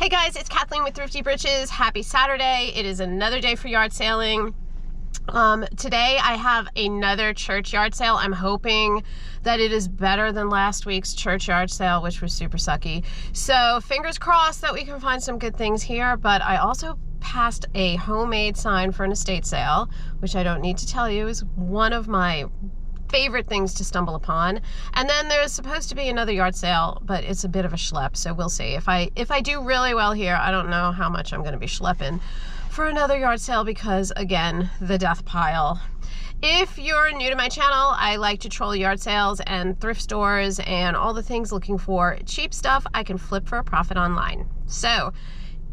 Hey guys, it's Kathleen with Thrifty Britches. Happy Saturday. It is another day for yard sailing. Today I have another church yard sale. I'm hoping that it is better than last week's church yard sale, which was super sucky. So fingers crossed that we can find some good things here, but I also passed a homemade sign for an estate sale, which I don't need to tell you is one of my favorite things to stumble upon. And then there's supposed to be another yard sale, but it's a bit of a schlep, so we'll see. If I do really well here, I don't know how much I'm going to be schlepping for another yard sale because, again, the death pile. If you're new to my channel, I like to troll yard sales and thrift stores and all the things looking for cheap stuff I can flip for a profit online. So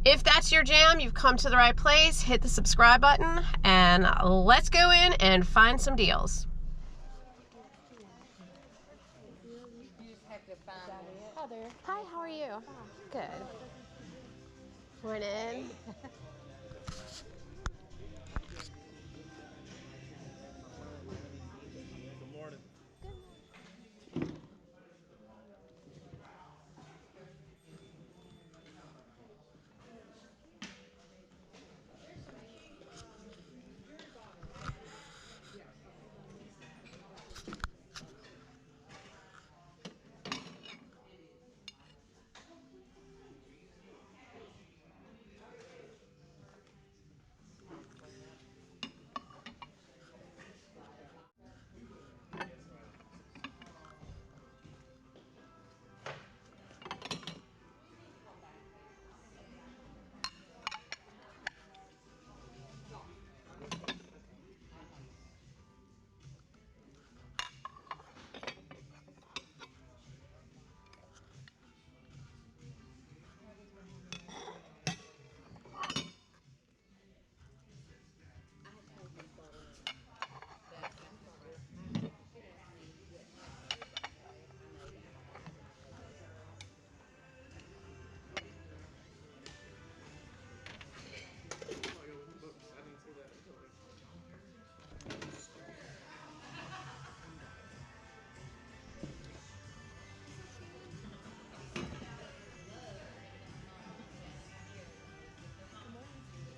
if that's your jam, you've come to the right place. Hit the subscribe button and let's go in and find some deals. Hi, how are you? Good. Morning.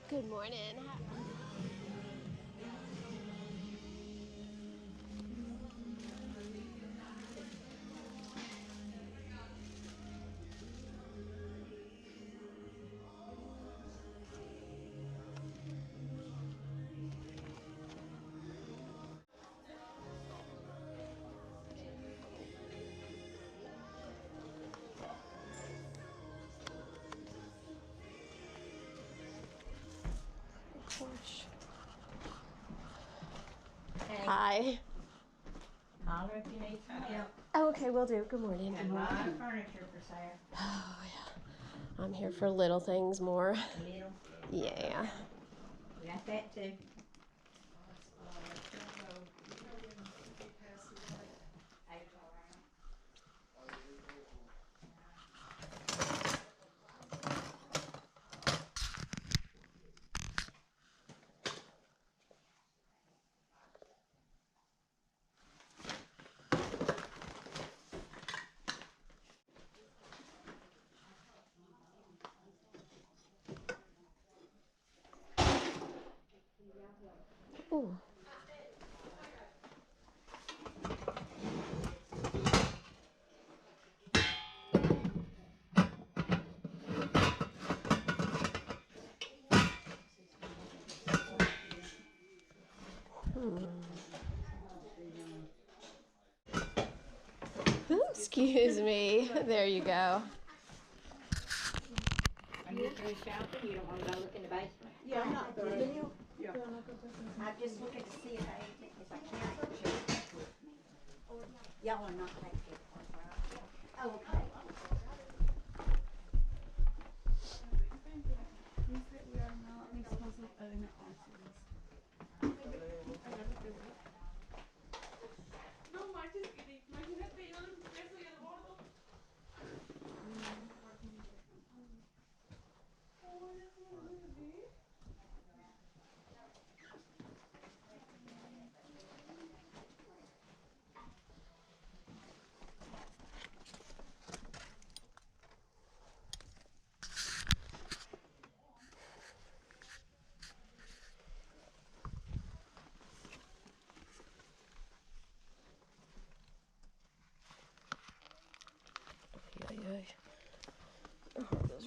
Good morning. Good morning. Hey. Hi. Holler if you need some help. Oh, okay, will do. Good morning. Got a lot of furniture for sale. Oh, yeah. I'm here for little things more. Little. Yeah. We got that too. Ooh. Ooh, excuse me. There you go. Are you through shopping? You don't want to go look in the basement? Yeah, I'm not through. Yeah. I'm just looking to see if I can share it with me. Y'all are not taking it. Oh, okay.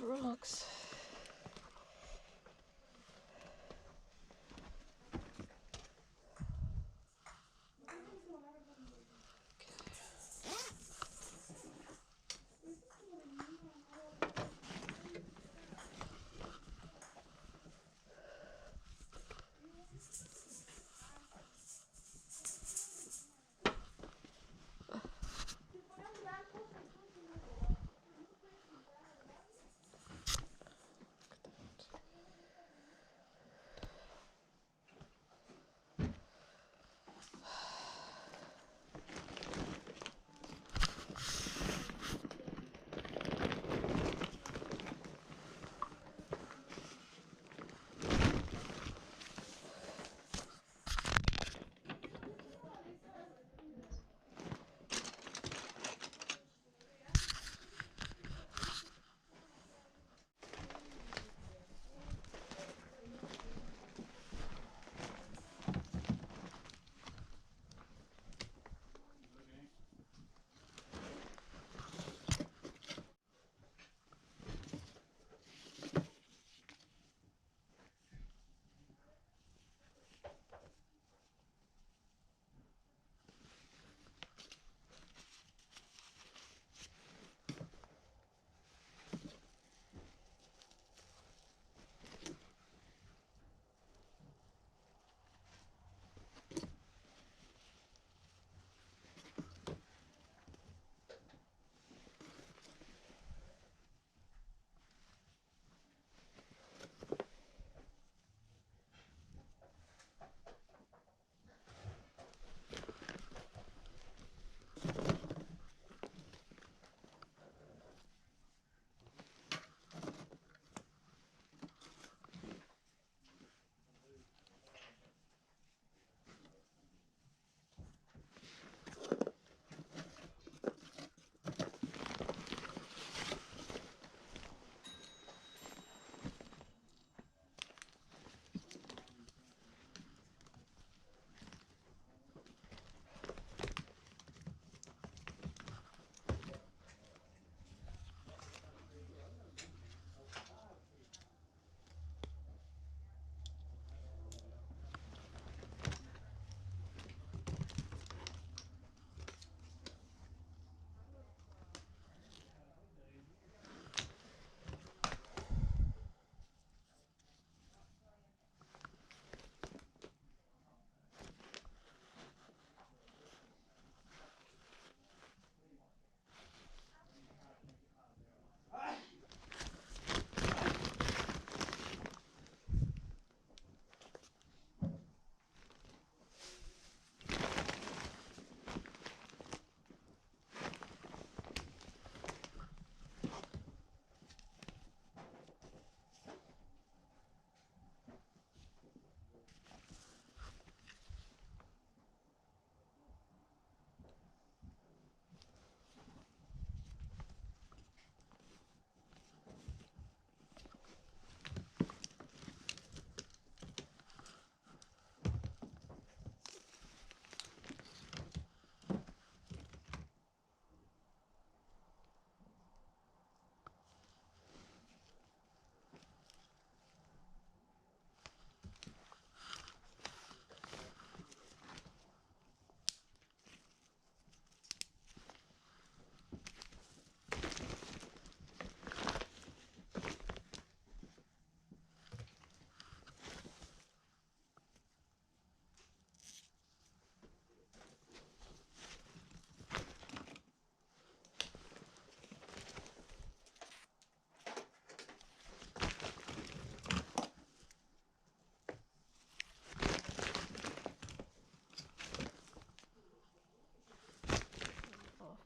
rocks.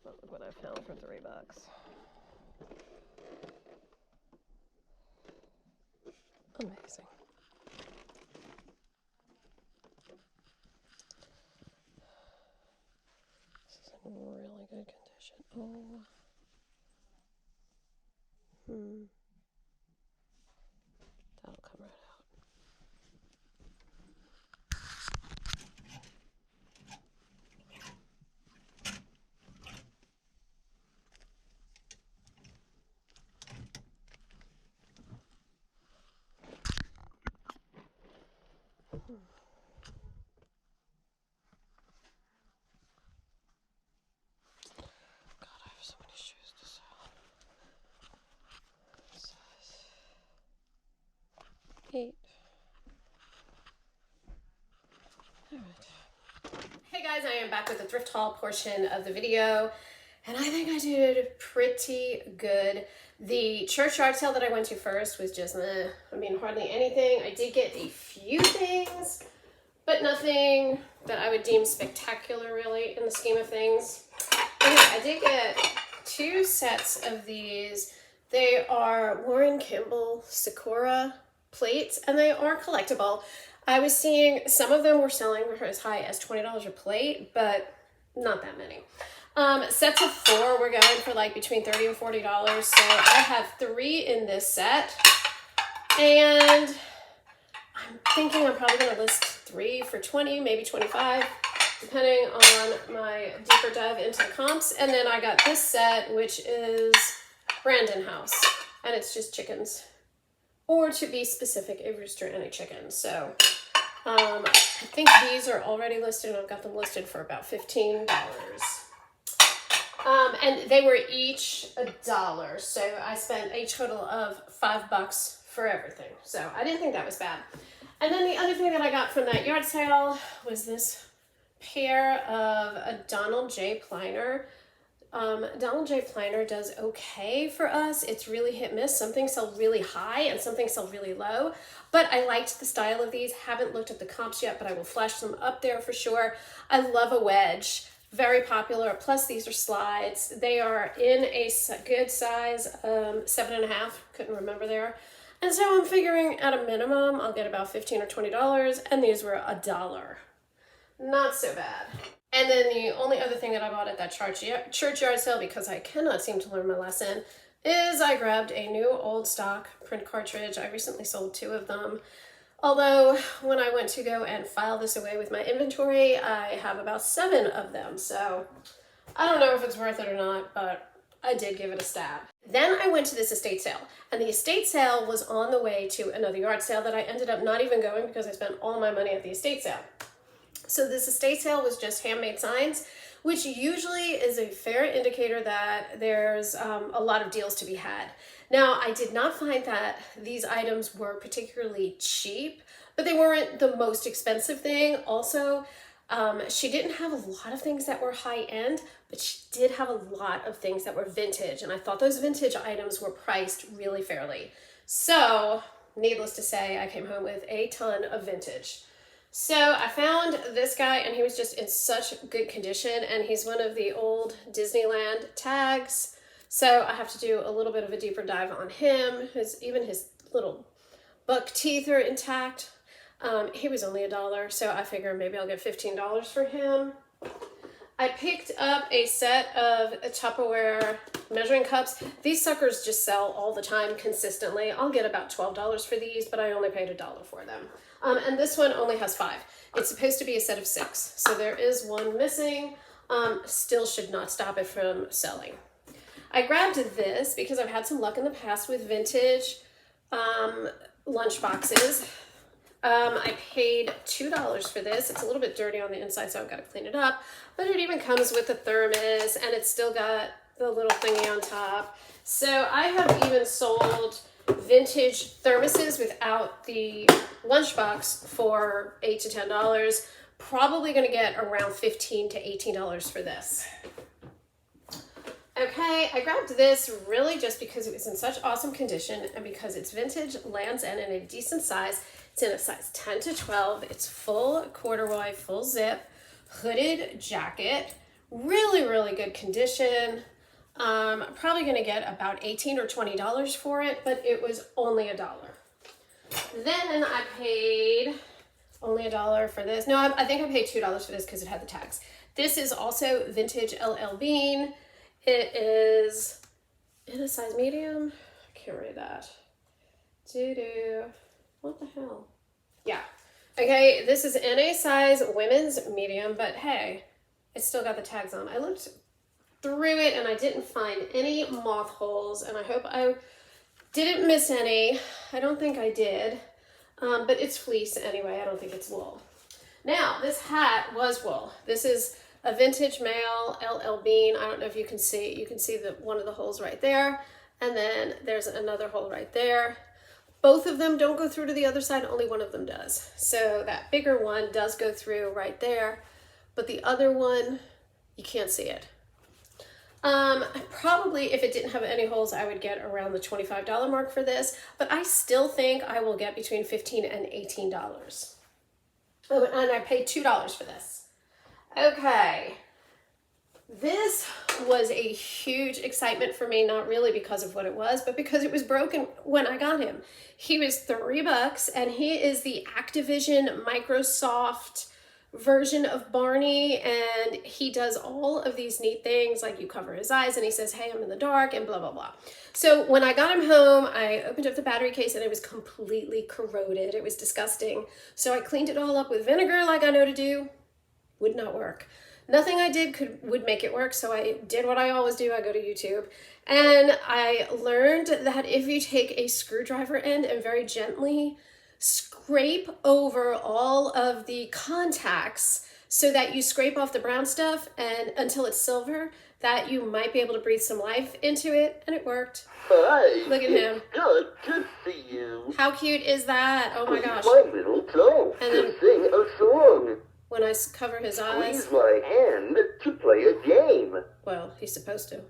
But look what I found for $3. Amazing. This is in really good condition. Oh. That'll come right out. God, I have so many shoes to sell. Size 8. Alright. Hey guys, I am back with the thrift haul portion of the video, and I think I did pretty good. The church yard sale that I went to first was just, hardly anything. I did get a few things, but nothing that I would deem spectacular really in the scheme of things. Anyway, I did get 2 sets of these. They are Warren Kimball Sakura plates, and they are collectible. I was seeing some of them were selling for as high as $20 a plate, but not that many. Sets of 4 were going for like between $30 and $40. So I have 3 in this set, and I'm thinking I'm probably going to list 3 for 20, maybe 25, depending on my deeper dive into the comps. And then I got this set, which is Brandon House, and it's just chickens. Or to be specific, a rooster and a chicken. So I think these are already listed, and I've got them listed for about $15. And they were each $1. So I spent a total of $5 for everything. So I didn't think that was bad. And then the other thing that I got from that yard sale was this pair of a Donald J. Pliner. Donald J. Pliner does okay for us. It's really hit miss. Some things sell really high and some things sell really low, but I liked the style of these. Haven't looked at the comps yet, but I will flash them up there for sure. I love a wedge, very popular. Plus these are slides. They are in a good size, 7.5, couldn't remember there. And so I'm figuring at a minimum, I'll get about $15 or $20, and these were $1. Not so bad. And then the only other thing that I bought at that church yard sale, because I cannot seem to learn my lesson, is I grabbed a new old stock print cartridge. I recently sold 2 of them. Although when I went to go and file this away with my inventory, I have about 7 of them. So I don't know if it's worth it or not, but I did give it a stab. Then I went to this estate sale, and the estate sale was on the way to another yard sale that I ended up not even going because I spent all my money at the estate sale. So this estate sale was just handmade signs, which usually is a fair indicator that there's a lot of deals to be had. Now, I did not find that these items were particularly cheap, but they weren't the most expensive thing. Also, she didn't have a lot of things that were high end, but she did have a lot of things that were vintage, and I thought those vintage items were priced really fairly. So, needless to say, I came home with a ton of vintage. So I found this guy, and he was just in such good condition, and he's one of the old Disneyland tags. So I have to do a little bit of a deeper dive on him. Even his little buck teeth are intact. He was only $1, so I figure maybe I'll get $15 for him. I picked up a set of Tupperware measuring cups. These suckers just sell all the time consistently. I'll get about $12 for these, but I only paid $1 for them. And this one only has 5. It's supposed to be a set of 6, so there is one missing. Still should not stop it from selling. I grabbed this because I've had some luck in the past with vintage lunch boxes. I paid $2 for this. It's a little bit dirty on the inside, so I've got to clean it up. But it even comes with a thermos, and it's still got the little thingy on top. So I have even sold vintage thermoses without the lunchbox for $8 to $10. Probably going to get around $15 to $18 for this. Okay, I grabbed this really just because it was in such awesome condition and because it's vintage, Land's End, in a decent size. It's in a size 10 to 12. It's full corduroy, full zip, hooded jacket. Really, really good condition. Probably going to get about $18 or $20 for it, but it was only $1. Then I paid only $1 for this. No, I think I paid $2 for this because it had the tags. This is also vintage LL Bean. It is in a size medium. I can't read that. What the hell? Yeah. Okay, this is in a size women's medium, but hey, it's still got the tags on. I looked through it and I didn't find any moth holes, and I hope I didn't miss any. I don't think I did. But it's fleece anyway. I don't think it's wool. Now, this hat was wool. This is a vintage male LL Bean. I don't know if you can see. You can see one of the holes right there. And then there's another hole right there. Both of them don't go through to the other side. Only one of them does. So that bigger one does go through right there. But the other one, you can't see it. Probably if it didn't have any holes, I would get around the $25 mark for this, but I still think I will get between $15 and $18. Oh, and I paid $2 for this. Okay. This was a huge excitement for me, not really because of what it was, but because it was broken when I got him. He was $3 and he is the Activision Microsoft version of Barney, and he does all of these neat things, like you cover his eyes and he says, hey, I'm in the dark, and blah, blah, blah. So when I got him home, I opened up the battery case and it was completely corroded. It was disgusting. So I cleaned it all up with vinegar like I know to do. Would not work. Nothing I did would make it work, so I did what I always do. I go to YouTube, and I learned that if you take a screwdriver end and very gently scrape over all of the contacts so that you scrape off the brown stuff and until it's silver, that you might be able to breathe some life into it, and it worked. Hi. Look at him. Good to see you. How cute is that? Oh my gosh. My little toe And to then sing a song. when I cover his eyes, Squeeze my hand to play a game. well, he's supposed to.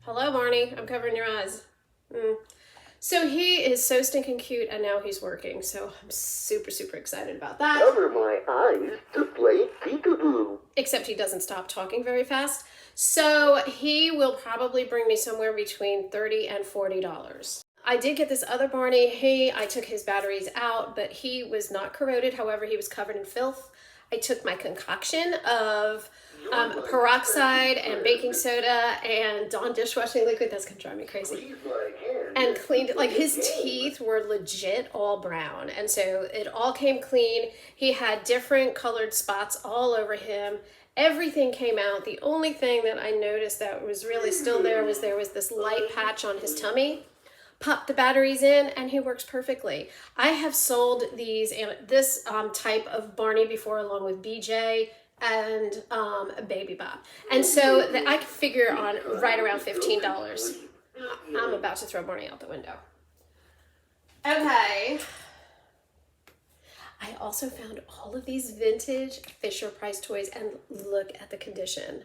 Hello, Barney. I'm covering your eyes. So he is so stinking cute, and now he's working. So I'm super, super excited about that. Cover my eyes to play peekaboo. Except he doesn't stop talking very fast. So he will probably bring me somewhere between $30 and $40. I did get this other Barney. I took his batteries out, but he was not corroded. However, he was covered in filth. I took my concoction of peroxide and baking soda and Dawn dishwashing liquid. That's gonna drive me crazy. And cleaned it. Like, his teeth were legit all brown, and so it all came clean. He had different colored spots all over him. Everything came out. The only thing that I noticed that was really still there was this light patch on his tummy. Pop the batteries in and he works perfectly. I have sold this type of Barney before, along with BJ and Baby Bop. And so I could figure on right around $15. I'm about to throw Barney out the window. Okay. I also found all of these vintage Fisher-Price toys, and look at the condition.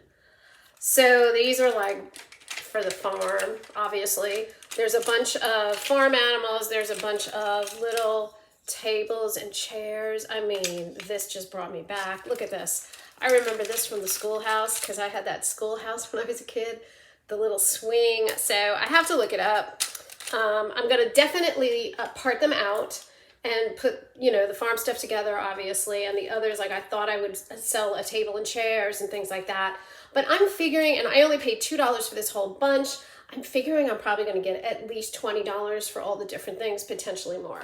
So these are like for the farm, obviously. There's a bunch of farm animals. There's a bunch of little tables and chairs. I mean, this just brought me back. Look at this. I remember this from the schoolhouse because I had that schoolhouse when I was a kid, the little swing. So I have to look it up. I'm going to definitely part them out and put, the farm stuff together, obviously, and the others, like I thought I would sell a table and chairs and things like that. But I'm figuring, and I only paid $2 for this whole bunch, I'm figuring I'm probably going to get at least $20 for all the different things, potentially more.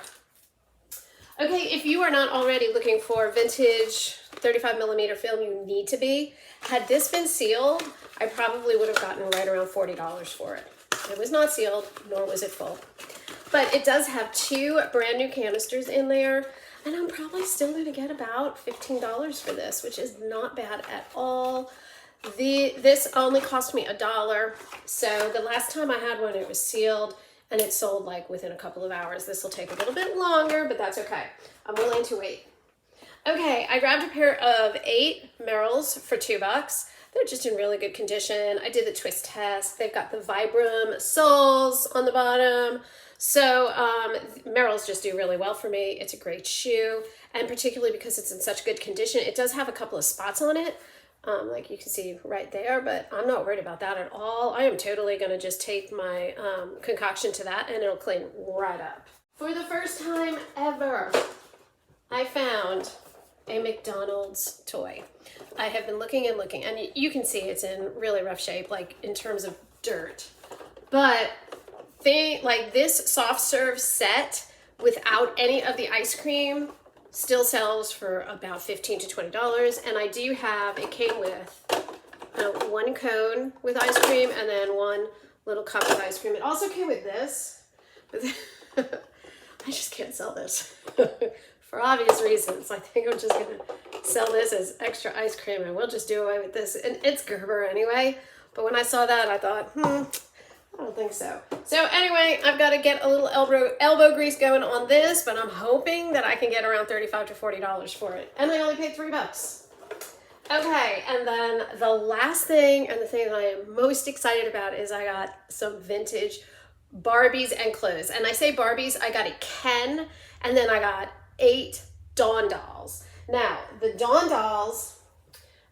Okay, if you are not already looking for vintage 35mm film, you need to be. Had this been sealed, I probably would have gotten right around $40 for it. It was not sealed, nor was it full. But it does have 2 brand new canisters in there, and I'm probably still going to get about $15 for this, which is not bad at all. This only cost me $1, so the last time I had one, it was sealed, and it sold like within a couple of hours. This will take a little bit longer, but that's okay. I'm willing to wait. Okay, I grabbed a pair of 8 Merrells for $2. They're just in really good condition. I did the twist test. They've got the Vibram soles on the bottom. So Merrells just do really well for me. It's a great shoe, and particularly because it's in such good condition, it does have a couple of spots on it, like you can see right there, but I'm not worried about that at all. I am totally gonna just take my concoction to that and it'll clean right up. For the first time ever, I found a McDonald's toy. I have been looking and looking, and you can see it's in really rough shape, like in terms of dirt. But like this soft serve set without any of the ice cream still sells for about $15 to $20. And I do have, it came with 1 cone with ice cream and then 1 little cup of ice cream. It also came with this. I just can't sell this for obvious reasons. I think I'm just gonna sell this as extra ice cream and we'll just do away with this. And it's Gerber anyway. But when I saw that, I thought, I don't think so. So anyway, I've got to get a little elbow grease going on this, but I'm hoping that I can get around $35 to $40 for it. And I only paid $3. Okay, and then the last thing, and the thing that I am most excited about, is I got some vintage Barbies and clothes. And I say Barbies, I got a Ken, and then I got 8 Dawn dolls. Now, the Dawn dolls,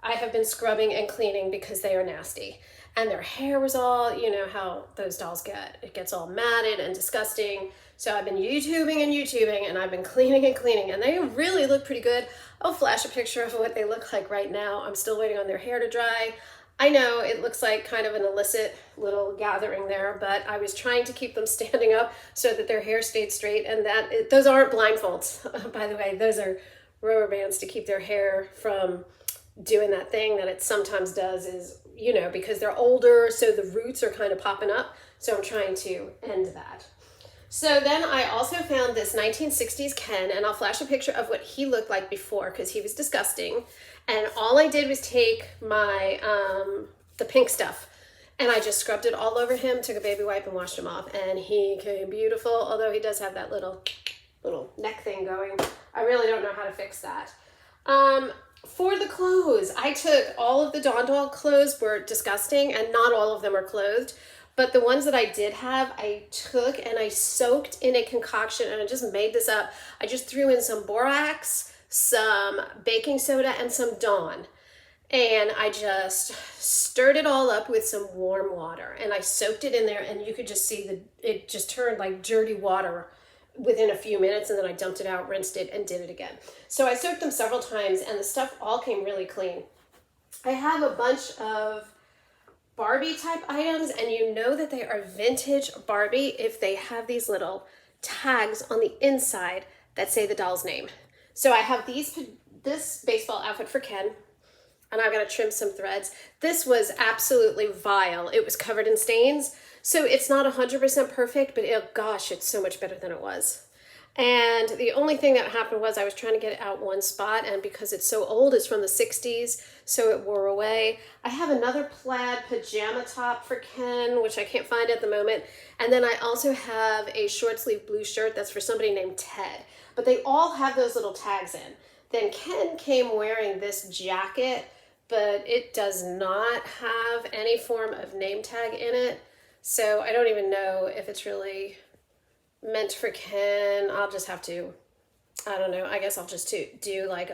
I have been scrubbing and cleaning because they are nasty. And their hair was all, you know how those dolls get. It gets all matted and disgusting. So I've been YouTubing and I've been cleaning and cleaning, and they really look pretty good. I'll flash a picture of what they look like right now. I'm still waiting on their hair to dry. I know it looks like kind of an illicit little gathering there, but I was trying to keep them standing up so that their hair stayed straight, and those aren't blindfolds, by the way. Those are rubber bands to keep their hair from doing that thing that it sometimes does, is, you know, because they're older, so the roots are kind of popping up. So I'm trying to end that. So then I also found this 1960s Ken, and I'll flash a picture of what he looked like before because he was disgusting. And all I did was take my, the pink stuff, and I just scrubbed it all over him, took a baby wipe and washed him off, and he came beautiful, although he does have that little neck thing going. I really don't know how to fix that. For the clothes, I took all of the Dawn doll clothes were disgusting, and not all of them are clothed. But the ones that I did have, I took and I soaked in a concoction, and I just made this up. I just threw in some borax, some baking soda, and some Dawn. And I just stirred it all up with some warm water. And I soaked it in there, and you could just see it just turned like dirty water within a few minutes, and then I dumped it out, rinsed it, and did it again. So I soaked them several times, and the stuff all came really clean. I have a bunch of Barbie type items, and you know that they are vintage Barbie if they have these little tags on the inside that say the doll's name. So I have this baseball outfit for Ken, and I've got to trim some threads. This was absolutely vile. It was covered in stains. So it's not 100% perfect, but gosh, it's so much better than it was. And the only thing that happened was I was trying to get it out one spot, and because it's so old, it's from the 60s, so it wore away. I have another plaid pajama top for Ken, which I can't find at the moment. And then I also have a short sleeve blue shirt that's for somebody named Ted. But they all have those little tags in. Then Ken came wearing this jacket, but it does not have any form of name tag in it. So I don't even know if it's really meant for Ken. I'll just have to, I don't know, I guess I'll just do like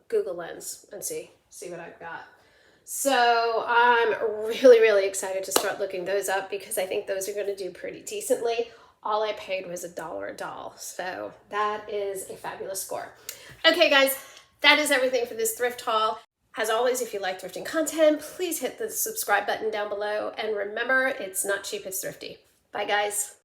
Google Lens and see what I've got. So I'm really excited to start looking those up because I think those are going to do pretty decently. All I paid was $1 a doll. So that is a fabulous score. Okay guys, that is everything for this thrift haul. As always, if you like thrifting content, please hit the subscribe button down below. And remember, it's not cheap, it's thrifty. Bye guys.